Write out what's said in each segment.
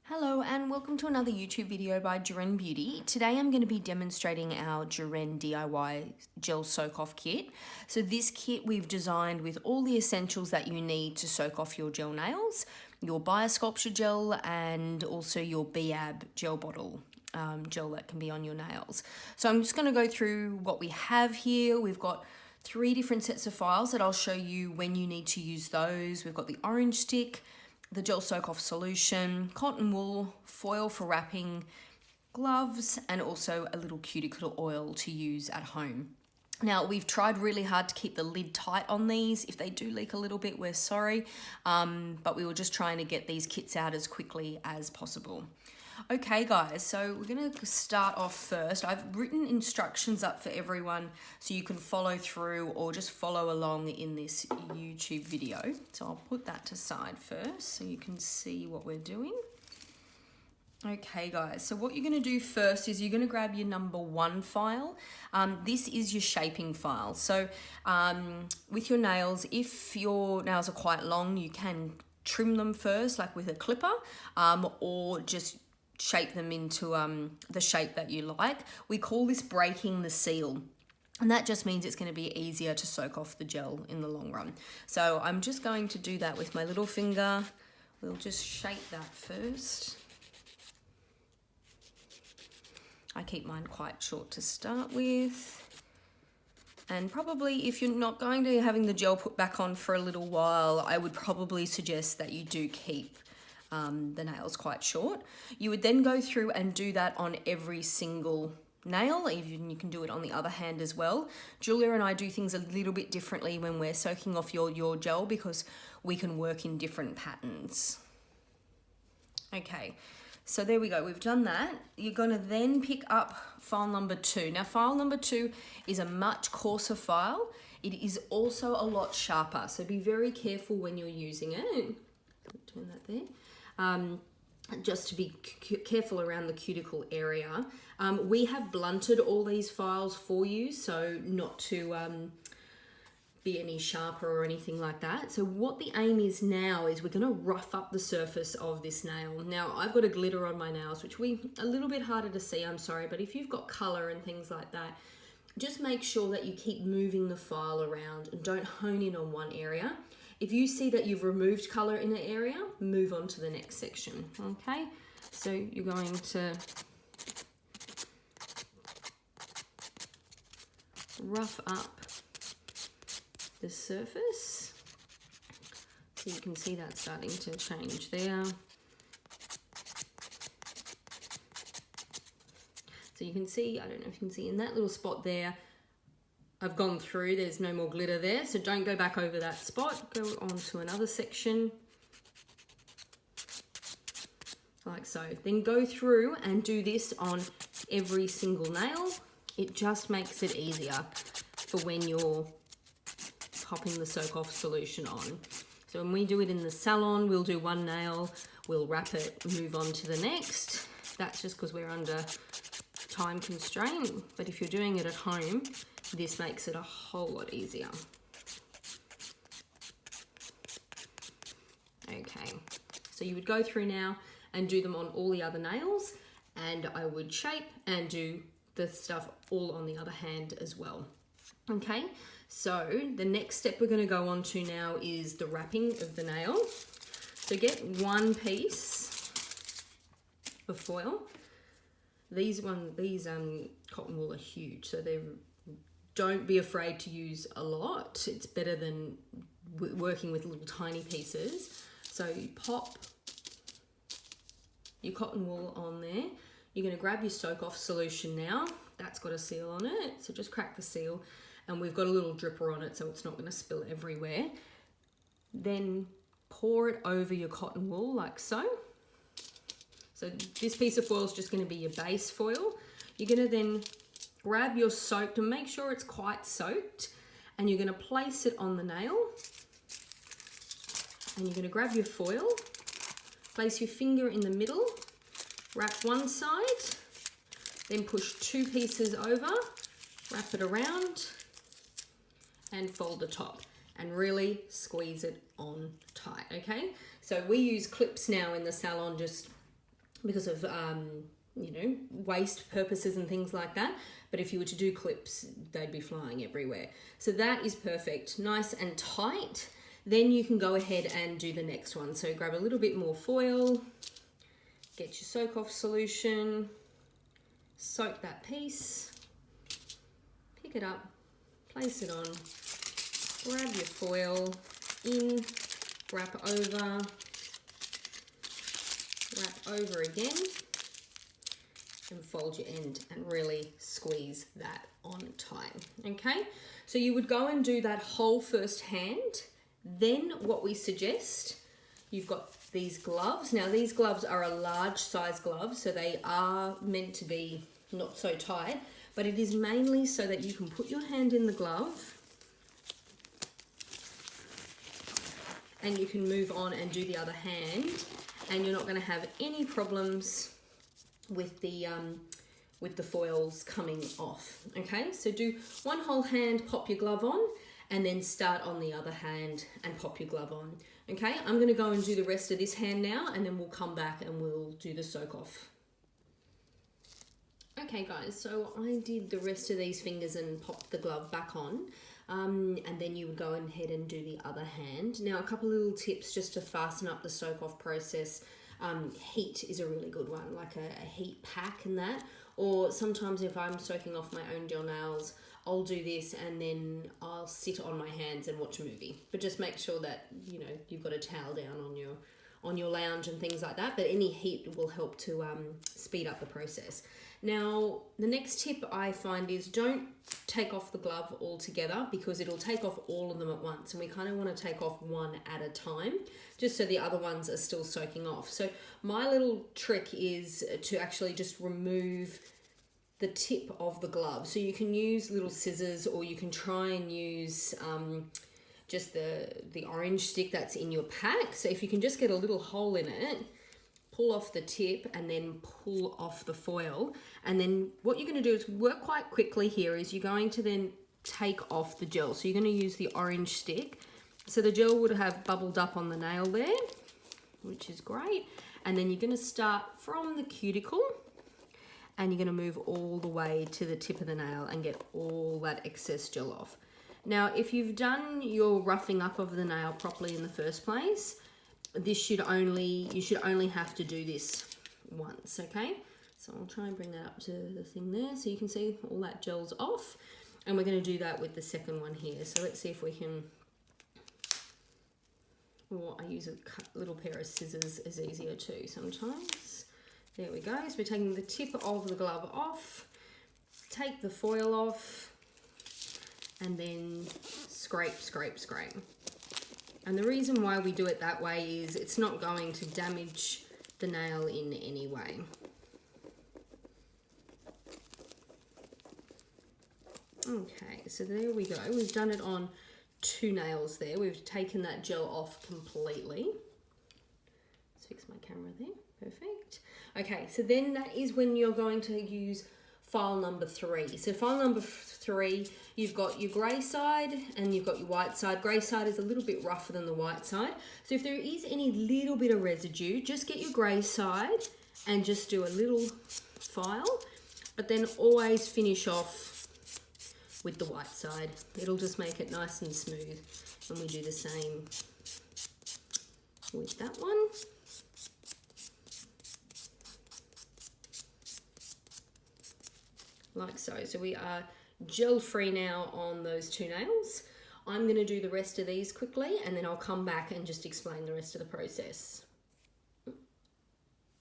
Hello and welcome to another YouTube video by Juren Beauty. Today I'm going to be demonstrating our Juren DIY gel soak off kit. So this kit we've designed with all the essentials that you need to soak off your gel nails, your Biosculpture gel and also your BAB gel bottle. Gel that can be on your nails. So I'm just going to go through what we have here. We've got 3 different sets of files that I'll show you when you need to use those. We've got the orange stick, the gel soak off solution, cotton wool, foil for wrapping, gloves, and also a little cuticle oil to use at home. Now, we've tried really hard to keep the lid tight on these. If they do leak a little bit, we're sorry, but we were just trying to get these kits out as quickly as possible. Okay guys, so we're going to start off first. I've written instructions up for everyone so you can follow through or just follow along in this YouTube video. So I'll put that to side first so you can see what we're doing. Okay guys, so what you're going to do first is you're going to grab your number 1 file. This is your shaping file. So with your nails, if your nails are quite long, you can trim them first, like with a clipper, or just shape them into the shape that you like. We call this breaking the seal. And that just means it's going to be easier to soak off the gel in the long run. So I'm just going to do that with my little finger. We'll just shape that first. I keep mine quite short to start with. And probably if you're not going to be having the gel put back on for a little while, I would probably suggest that you do keep the nails quite short. You would then go through and do that on every single nail. Even you can do it on the other hand as well. Julia and I do things a little bit differently when we're soaking off your gel because we can work in different patterns. Okay, so there we go, we've done that. You're going to then pick up file number 2. Now file number 2 is a much coarser file. It is also a lot sharper, so be very careful when you're using it. Turn that there. Just to be careful around the cuticle area. We have blunted all these files for you, so not to be any sharper or anything like that. So what the aim is now is we're going to rough up the surface of this nail. Now I've got a glitter on my nails, which a little bit harder to see, I'm sorry, but if you've got color and things like that, just make sure that you keep moving the file around and don't hone in on one area. If you see that you've removed color in an area, move on to the next section, okay? So you're going to rough up the surface. So you can see that starting to change there. So you can see, I don't know if you can see in that little spot there, I've gone through, there's no more glitter there, so don't go back over that spot, go on to another section, like so. Then go through and do this on every single nail. It just makes it easier for when you're popping the soak off solution on. So when we do it in the salon, we'll do one nail, we'll wrap it, move on to the next. That's just because we're under time constraint, but if you're doing it at home, this makes it a whole lot easier. Okay, so you would go through now and do them on all the other nails, and I would shape and do the stuff all on the other hand as well. Okay, so the next step we're going to go on to now is the wrapping of the nail. So get 1 piece of foil. These cotton wool are huge, so don't be afraid to use a lot. It's better than working with little tiny pieces. So you pop your cotton wool on there. You're going to grab your soak off solution now. That's got a seal on it, so just crack the seal, and we've got a little dripper on it so it's not going to spill everywhere. Then pour it over your cotton wool like so. So this piece of foil is just going to be your base foil. You're going to then grab your soaked, and make sure it's quite soaked, and you're going to place it on the nail, and you're going to grab your foil, place your finger in the middle, wrap one side, then push 2 pieces over, wrap it around, and fold the top, and really squeeze it on tight, okay? So we use clips now in the salon just because of you know, waste purposes and things like that. But if you were to do clips, they'd be flying everywhere. So that is perfect, nice and tight. Then you can go ahead and do the next one. So grab a little bit more foil, get your soak off solution, soak that piece, pick it up, place it on, grab your foil in, wrap over again, and fold your end and really squeeze that on tight. Okay, so you would go and do that whole first hand. Then what we suggest, you've got these gloves. Now these gloves are a large size glove, so they are meant to be not so tight, but it is mainly so that you can put your hand in the glove and you can move on and do the other hand, and you're not going to have any problems with the foils coming off. Okay, so do one whole hand, pop your glove on, and then start on the other hand and pop your glove on. Okay, I'm going to go and do the rest of this hand now, and then we'll come back and we'll do the soak off. Okay guys, so I did the rest of these fingers and popped the glove back on, and then you would go ahead and do the other hand. Now a couple little tips just to fasten up the soak off process. Heat is a really good one, like a heat pack and that, or sometimes if I'm soaking off my own gel nails, I'll do this and then I'll sit on my hands and watch a movie. But just make sure that, you know, you've got a towel down on your lounge and things like that, but any heat will help to speed up the process. Now, the next tip I find is don't take off the glove altogether, because it'll take off all of them at once, and we kind of want to take off one at a time, just so the other ones are still soaking off. So my little trick is to actually just remove the tip of the glove. So you can use little scissors, or you can try and use just the orange stick that's in your pack. So if you can just get a little hole in it, pull off the tip and then pull off the foil. And then what you're going to do is work quite quickly here is you're going to then take off the gel. So you're going to use the orange stick. So the gel would have bubbled up on the nail there, which is great. And then you're going to start from the cuticle and you're going to move all the way to the tip of the nail and get all that excess gel off. Now, if you've done your roughing up of the nail properly in the first place, you should only have to do this once, okay? So I'll try and bring that up to the thing there so you can see all that gel's off. And we're going to do that with the second one here. So let's see if we can, or I use a little pair of scissors is easier too sometimes. There we go. So we're taking the tip of the glove off, take the foil off, and then scrape, scrape, scrape. And the reason why we do it that way is it's not going to damage the nail in any way. Okay, so there we go. We've done it on 2 nails there. We've taken that gel off completely. Let's fix my camera there. Perfect. Okay, so then that is when you're going to use file number 3. So file number 3, you've got your grey side and you've got your white side. Grey side is a little bit rougher than the white side. So if there is any little bit of residue, just get your grey side and just do a little file, but then always finish off with the white side. It'll just make it nice and smooth. And we do the same with that one. Like so. So we are gel free now on those 2 nails. I'm going to do the rest of these quickly and then I'll come back and just explain the rest of the process.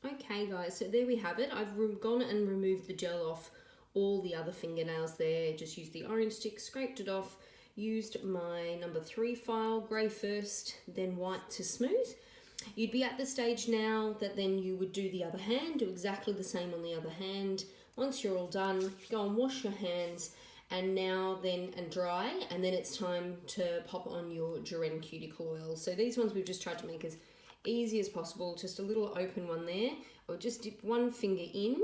Okay guys, so there we have it. I've gone and removed the gel off all the other fingernails there. Just used the orange stick, scraped it off, used my number 3 file, grey first, then white to smooth. You'd be at the stage now that then you would do the other hand, do exactly the same on the other hand. Once you're all done, go and wash your hands and dry, and then it's time to pop on your Juren Cuticle Oil. So these ones we've just tried to make as easy as possible, just a little open one there, or just dip one finger in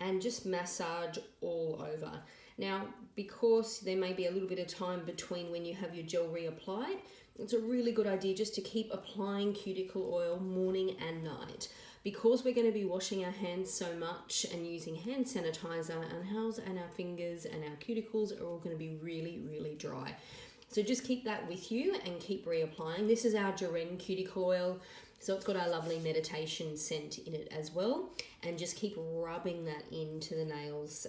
and just massage all over. Now, because there may be a little bit of time between when you have your gel reapplied, it's a really good idea just to keep applying cuticle oil morning and night. Because we're going to be washing our hands so much and using hand sanitizer, and our fingers and our cuticles are all going to be really, really dry. So just keep that with you and keep reapplying. This is our Juren cuticle oil. So it's got our lovely meditation scent in it as well. And just keep rubbing that into the nails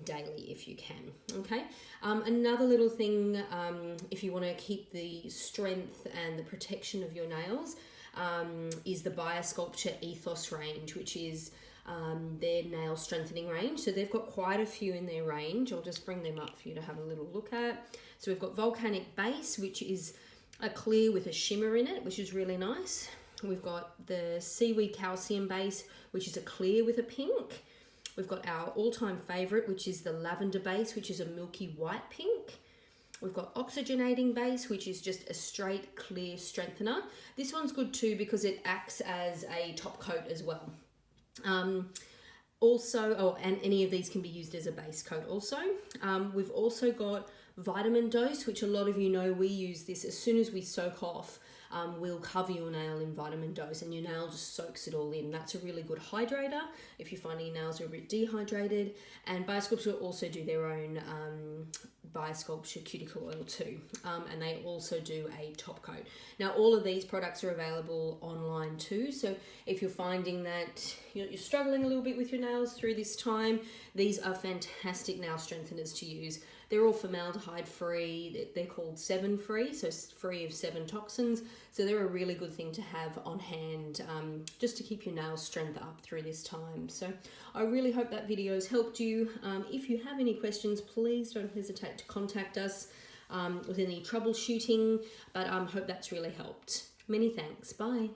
daily if you can, okay? Another little thing, if you want to keep the strength and the protection of your nails, is the Biosculpture Ethos range, which is their nail strengthening range. So they've got quite a few in their range. I'll just bring them up for you to have a little look at. So we've got Volcanic Base, which is a clear with a shimmer in it, which is really nice. We've got the Seaweed Calcium Base, which is a clear with a pink. We've got our all-time favorite, which is the Lavender Base, which is a milky white pink. We've got Oxygenating Base, which is just a straight clear strengthener. This one's good too because it acts as a top coat as well. And any of these can be used as a base coat also. We've also got Vitamin Dose, which a lot of you know we use this as soon as we soak off. We'll cover your nail in Vitamin Dose and your nail just soaks it all in. That's a really good hydrator if you're finding your nails are a bit dehydrated. And Biosculpture also do their own Biosculpture Cuticle Oil too. And they also do a top coat. Now all of these products are available online too. So if you're finding that you're struggling a little bit with your nails through this time, these are fantastic nail strengtheners to use. They're all formaldehyde free. They're called 7 free, so free of 7 toxins. So they're a really good thing to have on hand just to keep your nail strength up through this time. So I really hope that video has helped you. If you have any questions, please don't hesitate to contact us with any troubleshooting, but I hope that's really helped. Many thanks. Bye.